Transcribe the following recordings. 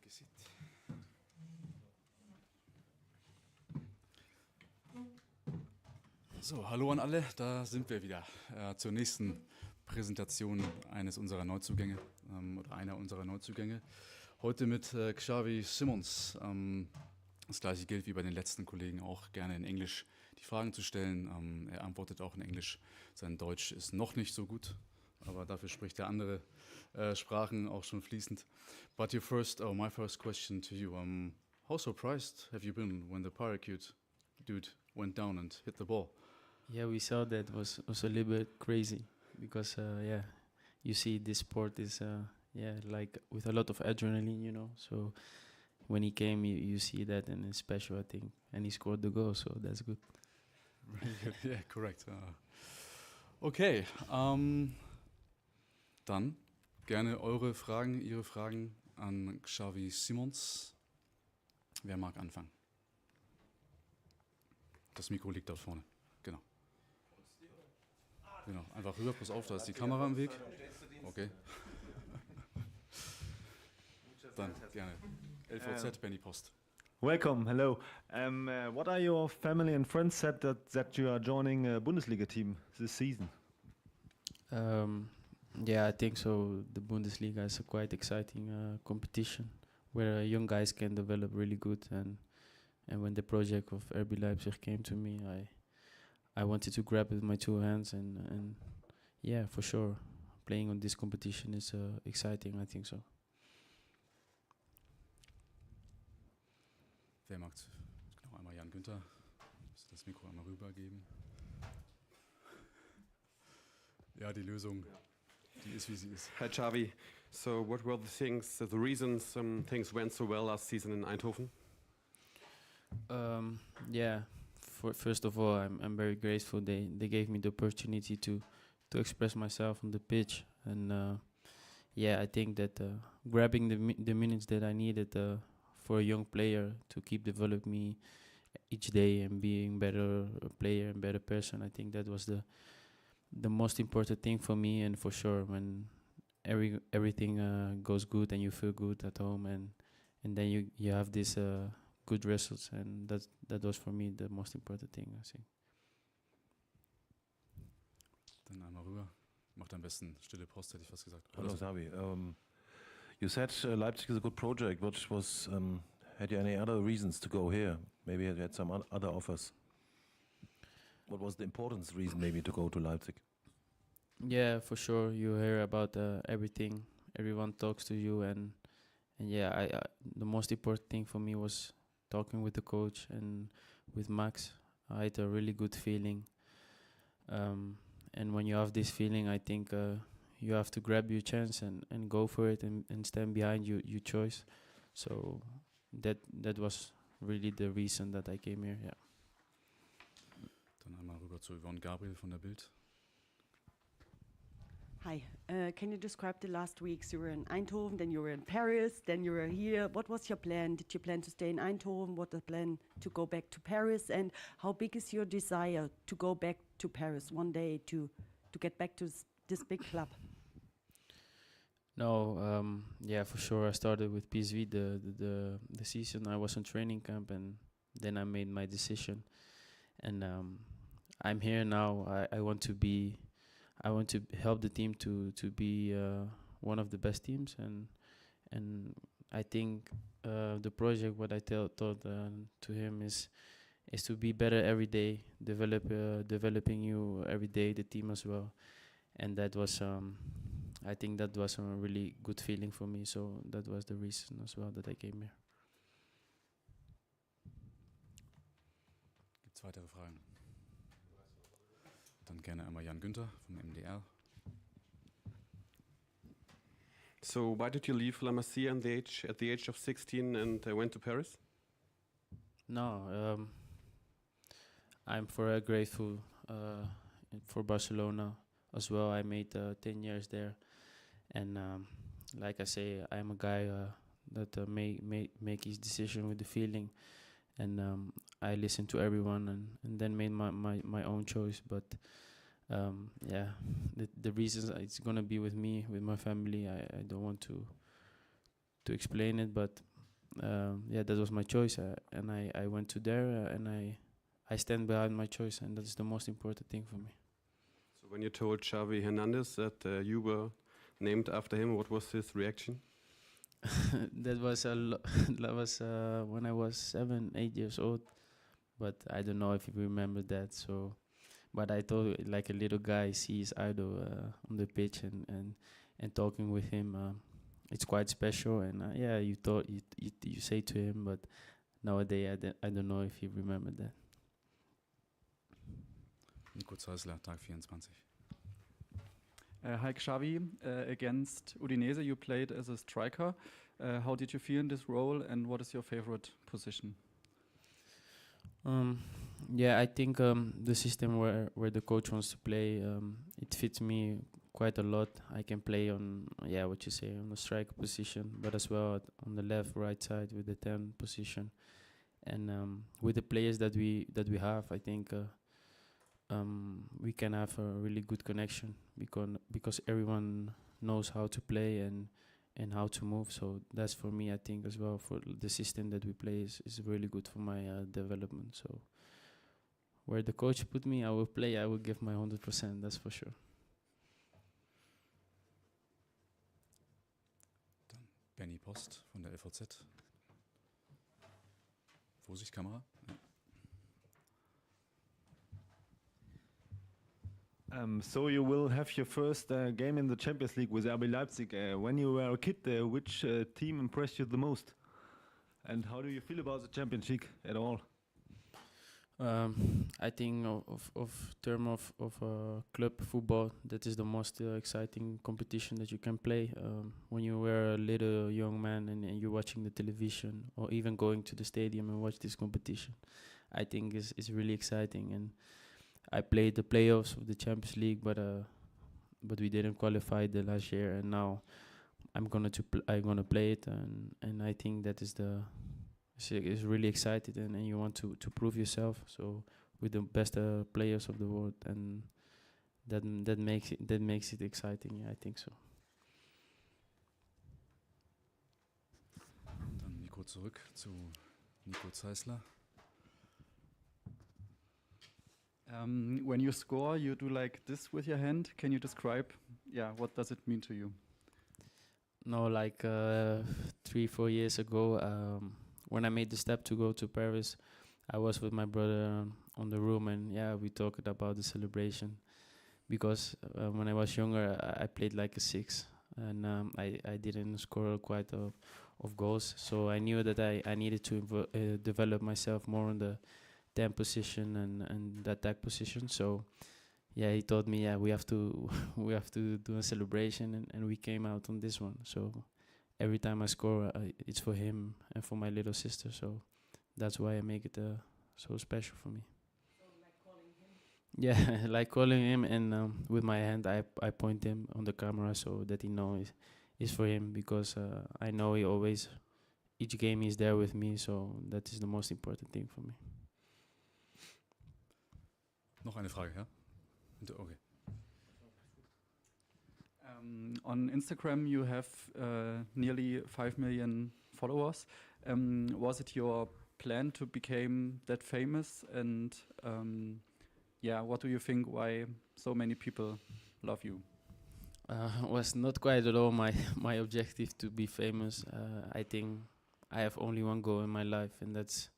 Gesit. So, hallo an alle, da sind wir wieder zur nächsten Präsentation eines unserer Neuzugänge oder einer unserer Neuzugänge. Heute mit Xavi Simons. Das gleiche gilt wie bei den letzten Kollegen auch, gerne in Englisch die Fragen zu stellen. Er antwortet auch in Englisch. Sein Deutsch ist noch nicht so gut, aber dafür spricht er andere Sprachen auch schon fließend. But my first question to you, how surprised have you been when the parakeet dude went down and hit the ball? Yeah, we saw that was a little bit crazy because you see this sport is like with a lot of adrenaline, you know. So when he came, you see that and it's special, I think, and he scored the goal, so that's good. Really good. Yeah, correct. Okay, dann gerne Ihre Fragen an Xavi Simons. Wer mag anfangen? Das Mikro liegt dort vorne. Genau. Genau. Einfach rüber, pass auf, da ist die Kamera im Weg. Okay. Dann gerne. LVZ, Benny Post. Welcome, hello. What are your family and friends said that you are joining a Bundesliga team this season? Yeah, I think so. The Bundesliga is a quite exciting competition where young guys can develop really good. And when the project of RB Leipzig came to me, I wanted to grab it with my two hands. And yeah, for sure, playing on this competition is exciting. I think so. Wer mag genau einmal Jan Günther? Das Mikro einmal rübergeben. Ja, die Lösung, die ist wie sie ist. Hi Xavi. So what were the reasons things went so well last season in Eindhoven? First of all, I'm very grateful. They gave me the opportunity to express myself on the pitch, and I think that grabbing the minutes that I needed for a young player to keep developing me each day and being better player and better person, I think that was the most important thing for me. And for sure, when everything goes good and you feel good at home, and then you have this good results, and that was for me the most important thing, I think. Dann einmal rüber. Macht am besten stille Post, hätte ich fast gesagt. Hello, Xavi. You said Leipzig is a good project. Which was had you any other reasons to go here? Maybe you had some other offers. What was the important reason maybe to go to Leipzig? Yeah, for sure. You hear about everything. Everyone talks to you, and I the most important thing for me was talking with the coach and with Max. I had a really good feeling. And when you have this feeling, I think you have to grab your chance and go for it and stand behind your choice. So that was really the reason that I came here. Yeah. Dann einmal rüber zu Yvonne Gabriel von der Bild. Hi, can you describe the last weeks? You were in Eindhoven, then you were in Paris, then you were here. What was your plan? Did you plan to stay in Eindhoven? What the plan to go back to Paris? And how big is your desire to go back to Paris one day to get back to this big club? No, for sure. I started with PSV the season. I was in training camp, and then I made my decision. And I'm here now. I want to help the team to be one of the best teams, and I think the project what I thought to him is to be better every day, developing you every day, the team as well, and that was I think that was a really good feeling for me. So that was the reason as well that I came here. Gibt's weitere Fragen? Dann gerne einmal Jan Günther vom MDR. So why did you leave La Masia at the age of 16 and went to Paris? No, I'm forever grateful for Barcelona as well. I made 10 years there, and like I say, I'm a guy that make his decision with the feeling, and I listened to everyone and then made my own choice. But the reasons it's gonna be with me, with my family, I don't want to explain it, but yeah, that was my choice, and I went to there, and I stand behind my choice, and that's the most important thing for me. So when you told Xavi Hernandez that you were named after him, what was his reaction? That was that was when I was 7, 8 years old, but I don't know if you remember that. So, but I thought like a little guy see his idol on the pitch and talking with him. It's quite special, and yeah, you thought you say to him, but nowadays I don't know if you remember that. Nico Zeisler, Tag 24. Hi Xavi, against Udinese you played as a striker. How did you feel in this role, and what is your favorite position? Yeah, I think the system where the coach wants to play, it fits me quite a lot. I can play on, yeah, what you say, on the striker position, but as well on the left, right side with the 10 position. And with the players that we have, I think we can have a really good connection because everyone knows how to play and how to move. So that's for me, I think, as well, for the system that we play is really good for my development. So where the coach put me, I will play. I will give my 100%. That's for sure. Dann Benny Post von der LVZ. Vorsicht, Kamera. Ja. So you will have your first game in the Champions League with RB Leipzig. When you were a kid, which team impressed you the most? And how do you feel about the Champions League at all? I think of term of club football, that is the most exciting competition that you can play. When you were a little young man and you're watching the television or even going to the stadium and watch this competition, I think is really exciting. And I played the playoffs of the Champions League, but we didn't qualify the last year, and now I'm gonna play it, and I think that is is really excited, and you want to prove yourself. So with the best players of the world, and that makes it exciting. Yeah, I think so. Dann Nico zurück zu Nico Zeisler. When you score, you do like this with your hand. Can you describe, what does it mean to you? No, like 3-4 years ago, when I made the step to go to Paris, I was with my brother on the room, and we talked about the celebration. Because when I was younger, I played like a 6, and I didn't score quite of goals. So I knew that I needed to develop myself more on the 10 position and the attack position. So he told me we have to do a celebration, and we came out on this one. So every time I score, it's for him and for my little sister. So that's why I make it so special for me. So like calling him? Yeah, like calling him, and with my hand I point him on the camera so that he knows it's for him, because I know he always, each game he's there with me. So that is the most important thing for me. Noch eine Frage, ja? Okay. On Instagram, you have nearly 5 million followers. Was it your plan to become that famous? And what do you think? Why so many people love you? Was not quite at all my objective to be famous. I think I have only one goal in my life, and that's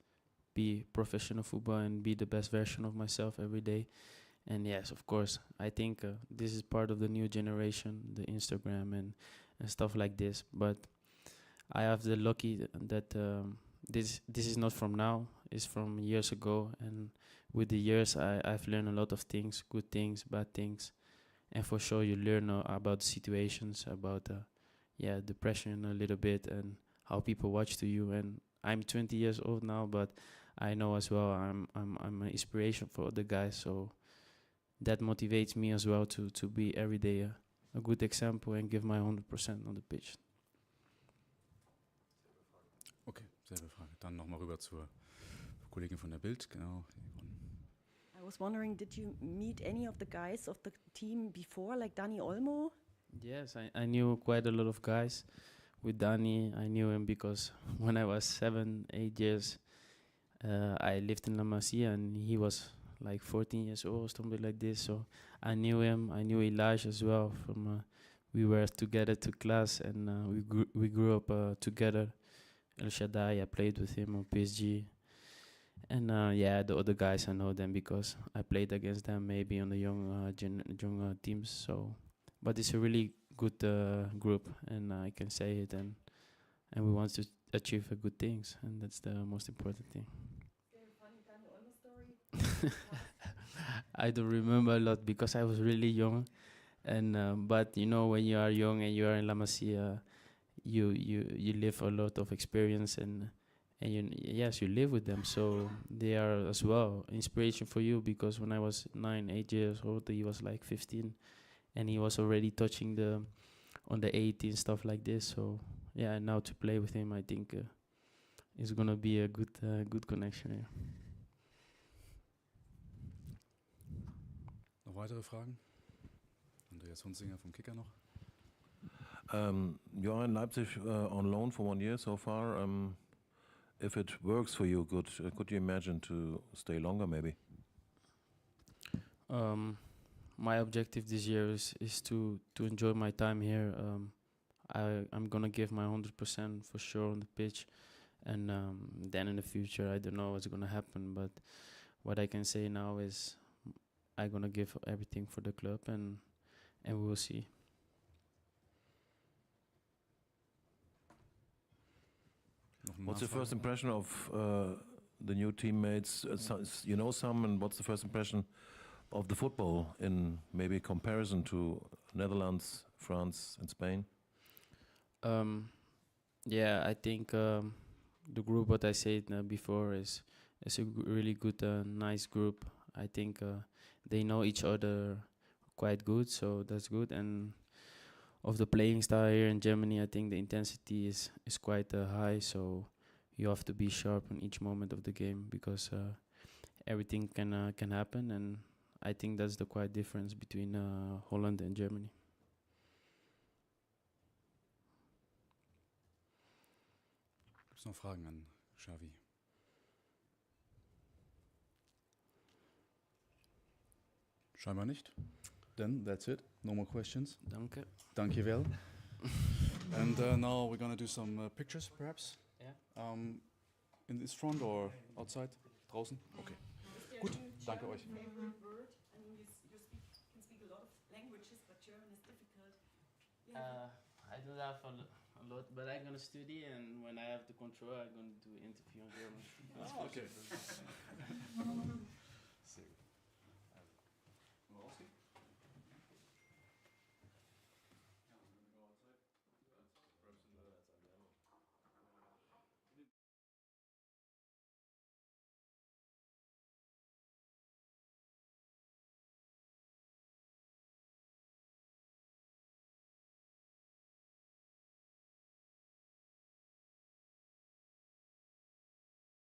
be professional football and be the best version of myself every day. And yes, of course, I think this is part of the new generation, the Instagram and stuff like this. But I have the lucky that this is not from now, it's from years ago. And with the years, I've learned a lot of things, good things, bad things. And for sure, you learn about situations, about depression a little bit, and how people watch to you. And I'm 20 years old now, but I know as well I'm an inspiration for other guys. So that motivates me as well to be every day a good example and give my 100% on the pitch. Okay, selbe Frage. Dann nochmal rüber zur Kollegin von der Bild. Genau. I was wondering, did you meet any of the guys of the team before, like Dani Olmo? Yes, I knew quite a lot of guys with Danny. I knew him because when I was 7, 8 years, I lived in La Masia and he was like 14 years old, something like this. So I knew him. I knew Elijah as well. From we were together to class and we grew up together. El Shaddai, I played with him on PSG. And yeah, the other guys I know them because I played against them maybe on the young teams. So, but it's a really good group, and I can say it, and we want to achieve good things, and that's the most important thing. I don't remember a lot because I was really young, and but you know when you are young and you are in La Masia, you live a lot of experience and yes, you live with them, so they are as well inspiration for you. Because when I was 9, 8 years old, he was like 15, and he was already touching the on the 18 stuff like this. So yeah, now to play with him, I think it's gonna be a good connection. Yeah. Noch weitere Fragen? Andreas Hunzinger vom Kicker noch. You are in Leipzig on loan for 1 year so far. If it works for you, could you imagine to stay longer maybe? My objective this year is to enjoy my time here. I'm gonna give my 100% for sure on the pitch, and then in the future I don't know what's gonna happen. But what I can say now is I'm gonna give everything for the club, and we will see. What's your first impression of the new teammates? You know some, and what's the first impression of the football in maybe comparison to Netherlands, France, and Spain? Yeah, I think the group, what I said before, is a really good, nice group. I think they know each other quite good, so that's good. And of the playing style here in Germany, I think the intensity is quite high, so you have to be sharp in each moment of the game because everything can happen, and I think that's the quite difference between Holland and Germany. Gibt es noch Fragen an Xavi? Scheinbar nicht. Then that's it. No more questions. Danke. Dankjewel. And now we're gonna do some pictures, perhaps. Yeah. In this front or outside? Draußen? Okay. Gut. Danke euch. I do that for a lot, but I'm gonna study, and when I have the control, I'm gonna do interview in German. Okay.